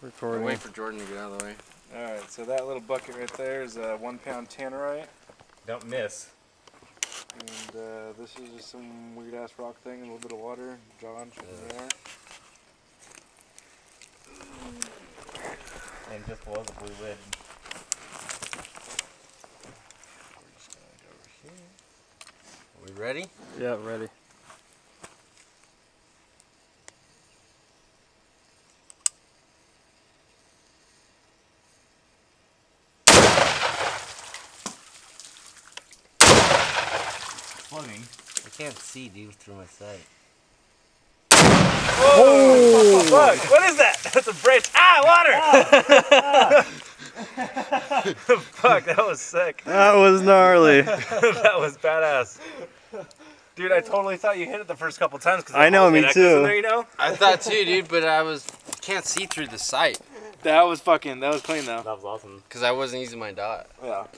Recording. I'll wait for Jordan to get out of the way. Alright, so that little bucket right there is a 1 pound tannerite. Don't miss. And this is just some weird ass rock thing, a little bit of water. John, there. And just below the blue lid. We're just gonna go over here. Are we ready? Yeah, ready. Floating. I can't see, dude, through my sight. Oh! Fuck! What is that? That's a branch. Ah! Water! Fuck, that was sick. That was gnarly. That was badass. Dude, I totally thought you hit it the first couple times. I know, me too. In there, you know? I thought too, dude, but can't see through the sight. That was clean though. That was awesome. Because I wasn't using my dot. Yeah.